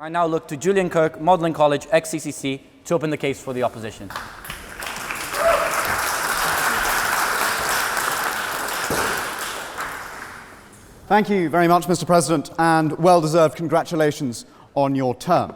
I now look to Julian Kirk, Magdalen College, ex-CCC, to open the case for the opposition. Thank you very much, Mr. President, and well-deserved congratulations on your term.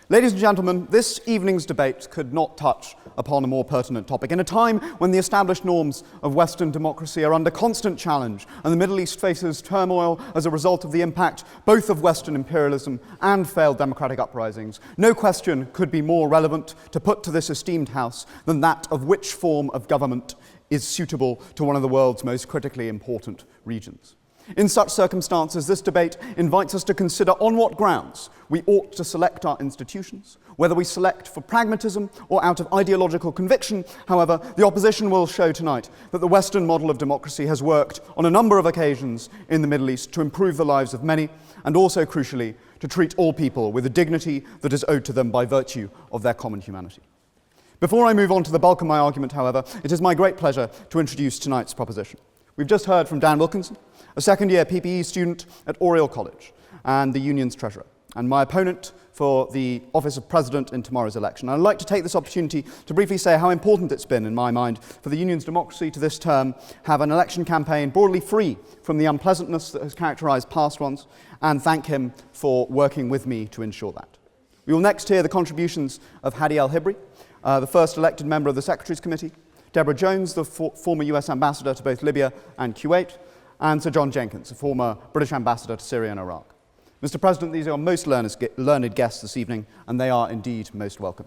Ladies and gentlemen, this evening's debate could not touch upon a more pertinent topic. In a time when the established norms of Western democracy are under constant challenge and the Middle East faces turmoil as a result of the impact both of Western imperialism and failed democratic uprisings, no question could be more relevant to put to this esteemed House than that of which form of government is suitable to one of the world's most critically important regions. In such circumstances, this debate invites us to consider on what grounds we ought to select our institutions, whether we select for pragmatism or out of ideological conviction. However, the opposition will show tonight that the Western model of democracy has worked on a number of occasions in the Middle East to improve the lives of many, and also, crucially, to treat all people with the dignity that is owed to them by virtue of their common humanity. Before I move on to the bulk of my argument, however, it is my great pleasure to introduce tonight's proposition. We've just heard from Dan Wilkinson, a second-year PPE student at Oriel College and the union's treasurer, and my opponent for the office of president in tomorrow's election. I'd like to take this opportunity to briefly say how important it's been, in my mind, for the union's democracy to this term have an election campaign broadly free from the unpleasantness that has characterized past ones, and thank him for working with me to ensure that. We will next hear the contributions of Hadi El-Hibri, the first elected member of the Secretaries Committee, Deborah Jones, the former US ambassador to both Libya and Kuwait, and Sir John Jenkins, a former British ambassador to Syria and Iraq. Mr. President, these are our most learned guests this evening, and they are indeed most welcome.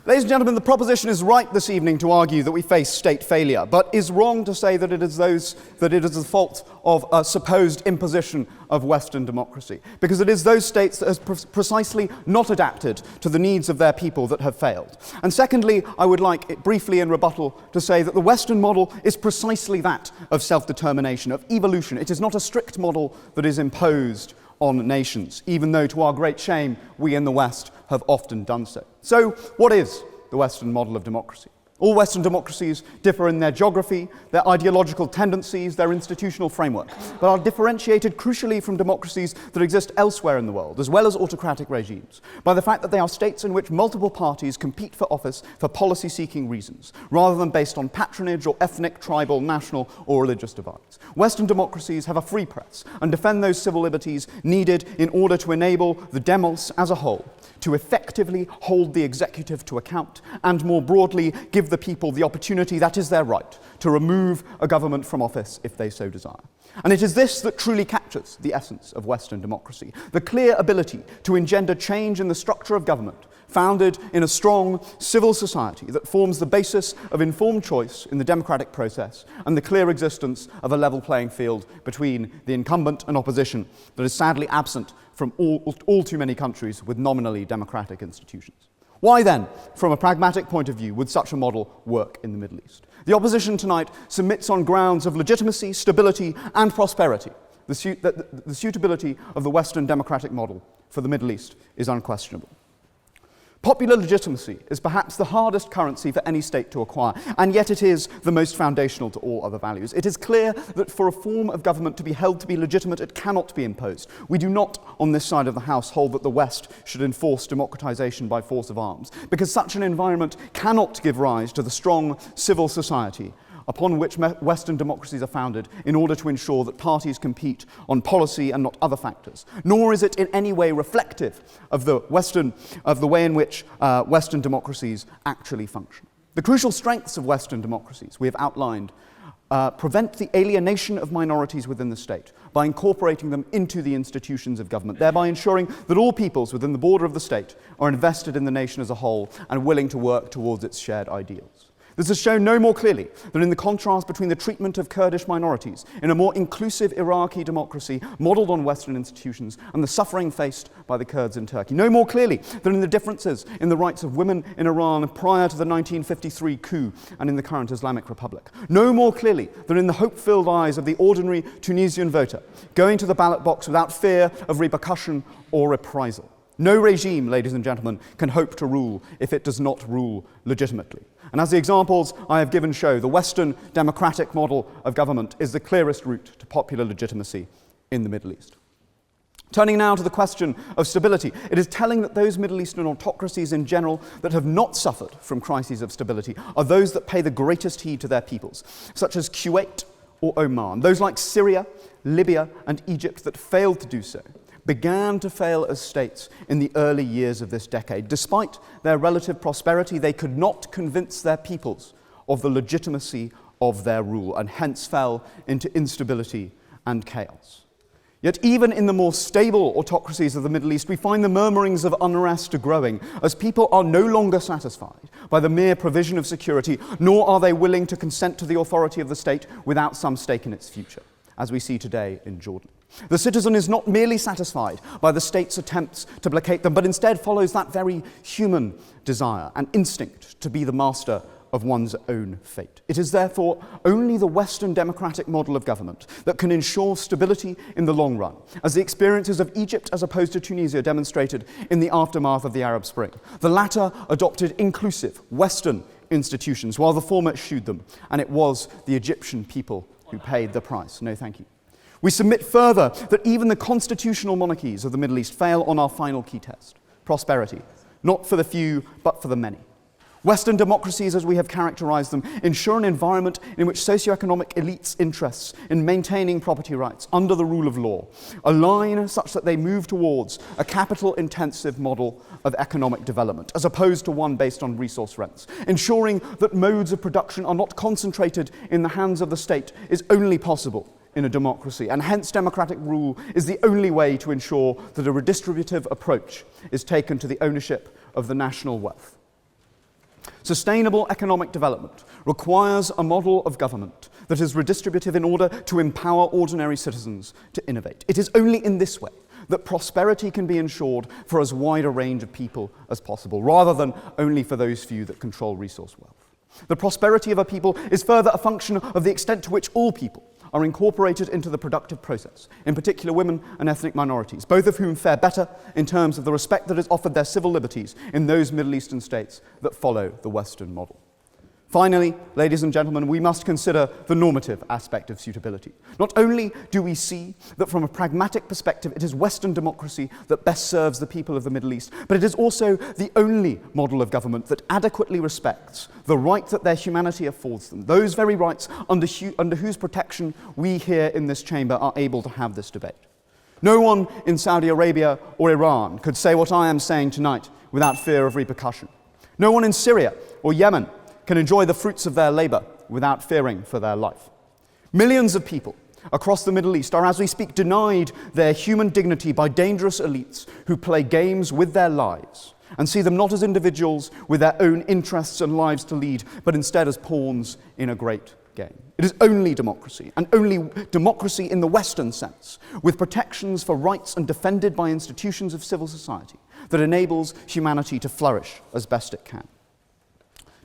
Ladies and gentlemen, the proposition is right this evening to argue that we face state failure, but is wrong to say that it is the fault of a supposed imposition of Western democracy, because it is those states that have precisely not adapted to the needs of their people that have failed. And secondly, I would like briefly in rebuttal to say that the Western model is precisely that of self-determination, of evolution. It is not a strict model that is imposed on nations, even though to our great shame we in the West have often done so. So, what is the Western model of democracy? All Western democracies differ in their geography, their ideological tendencies, their institutional framework, but are differentiated crucially from democracies that exist elsewhere in the world, as well as autocratic regimes, by the fact that they are states in which multiple parties compete for office for policy-seeking reasons, rather than based on patronage or ethnic, tribal, national, or religious divides. Western democracies have a free press and defend those civil liberties needed in order to enable the demos as a whole to effectively hold the executive to account and, more broadly, give the people the opportunity, that is their right, to remove a government from office if they so desire. And it is this that truly captures the essence of Western democracy, the clear ability to engender change in the structure of government, founded in a strong civil society that forms the basis of informed choice in the democratic process, and the clear existence of a level playing field between the incumbent and opposition that is sadly absent from all too many countries with nominally democratic institutions. Why then, from a pragmatic point of view, would such a model work in the Middle East? The opposition tonight submits on grounds of legitimacy, stability, and prosperity. The suitability of the Western democratic model for the Middle East is unquestionable. Popular legitimacy is perhaps the hardest currency for any state to acquire, and yet it is the most foundational to all other values. It is clear that for a form of government to be held to be legitimate, it cannot be imposed. We do not, on this side of the House, hold that the West should enforce democratization by force of arms, because such an environment cannot give rise to the strong civil society upon which Western democracies are founded in order to ensure that parties compete on policy and not other factors. Nor is it in any way reflective of the way in which Western democracies actually function. The crucial strengths of Western democracies we have outlined prevent the alienation of minorities within the state by incorporating them into the institutions of government, thereby ensuring that all peoples within the border of the state are invested in the nation as a whole and willing to work towards its shared ideals. This is shown no more clearly than in the contrast between the treatment of Kurdish minorities in a more inclusive Iraqi democracy modelled on Western institutions and the suffering faced by the Kurds in Turkey. No more clearly than in the differences in the rights of women in Iran prior to the 1953 coup and in the current Islamic Republic. No more clearly than in the hope-filled eyes of the ordinary Tunisian voter going to the ballot box without fear of repercussion or reprisal. No regime, ladies and gentlemen, can hope to rule if it does not rule legitimately. And as the examples I have given show, the Western democratic model of government is the clearest route to popular legitimacy in the Middle East. Turning now to the question of stability, it is telling that those Middle Eastern autocracies in general that have not suffered from crises of stability are those that pay the greatest heed to their peoples, such as Kuwait or Oman. Those like Syria, Libya, and Egypt that failed to do so began to fail as states in the early years of this decade. Despite their relative prosperity, they could not convince their peoples of the legitimacy of their rule, and hence fell into instability and chaos. Yet even in the more stable autocracies of the Middle East, we find the murmurings of unrest growing, as people are no longer satisfied by the mere provision of security, nor are they willing to consent to the authority of the state without some stake in its future, as we see today in Jordan. The citizen is not merely satisfied by the state's attempts to placate them, but instead follows that very human desire and instinct to be the master of one's own fate. It is therefore only the Western democratic model of government that can ensure stability in the long run, as the experiences of Egypt as opposed to Tunisia demonstrated in the aftermath of the Arab Spring. The latter adopted inclusive Western institutions, while the former eschewed them, and it was the Egyptian people who paid the price. No, thank you. We submit further that even the constitutional monarchies of the Middle East fail on our final key test, prosperity, not for the few, but for the many. Western democracies, as we have characterized them, ensure an environment in which socioeconomic elites' interests in maintaining property rights under the rule of law align such that they move towards a capital-intensive model of economic development, as opposed to one based on resource rents. Ensuring that modes of production are not concentrated in the hands of the state is only possible in a democracy, and hence democratic rule is the only way to ensure that a redistributive approach is taken to the ownership of the national wealth. Sustainable economic development requires a model of government that is redistributive in order to empower ordinary citizens to innovate. It is only in this way that prosperity can be ensured for as wide a range of people as possible, rather than only for those few that control resource wealth. The prosperity of a people is further a function of the extent to which all people are incorporated into the productive process, in particular women and ethnic minorities, both of whom fare better in terms of the respect that is offered their civil liberties in those Middle Eastern states that follow the Western model. Finally, ladies and gentlemen, we must consider the normative aspect of suitability. Not only do we see that from a pragmatic perspective it is Western democracy that best serves the people of the Middle East, but it is also the only model of government that adequately respects the right that their humanity affords them, those very rights under whose protection we here in this chamber are able to have this debate. No one in Saudi Arabia or Iran could say what I am saying tonight without fear of repercussion. No one in Syria or Yemen can enjoy the fruits of their labor without fearing for their life. Millions of people across the Middle East are, as we speak, denied their human dignity by dangerous elites who play games with their lives and see them not as individuals with their own interests and lives to lead, but instead as pawns in a great game. It is only democracy, and only democracy in the Western sense, with protections for rights and defended by institutions of civil society, that enables humanity to flourish as best it can.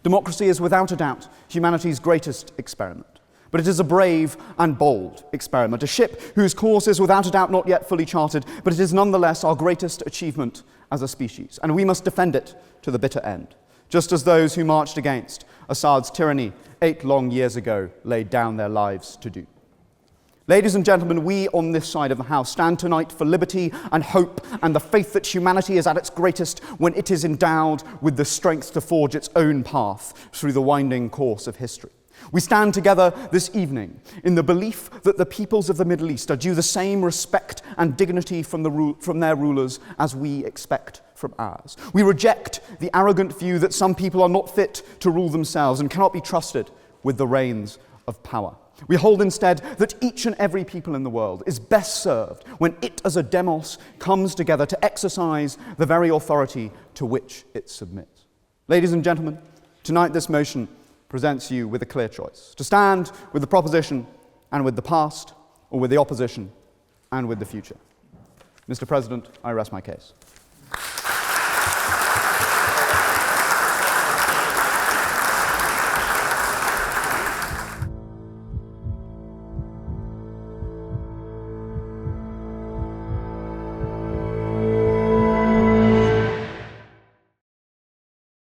Democracy is without a doubt humanity's greatest experiment, but it is a brave and bold experiment, a ship whose course is without a doubt not yet fully charted, but it is nonetheless our greatest achievement as a species, and we must defend it to the bitter end, just as those who marched against Assad's tyranny 8 long years ago laid down their lives to do. Ladies and gentlemen, we on this side of the House stand tonight for liberty and hope and the faith that humanity is at its greatest when it is endowed with the strength to forge its own path through the winding course of history. We stand together this evening in the belief that the peoples of the Middle East are due the same respect and dignity from their rulers as we expect from ours. We reject the arrogant view that some people are not fit to rule themselves and cannot be trusted with the reins of power. We hold instead that each and every people in the world is best served when it as a demos comes together to exercise the very authority to which it submits. Ladies and gentlemen, tonight this motion presents you with a clear choice: to stand with the proposition and with the past, or with the opposition and with the future. Mr. President, I rest my case.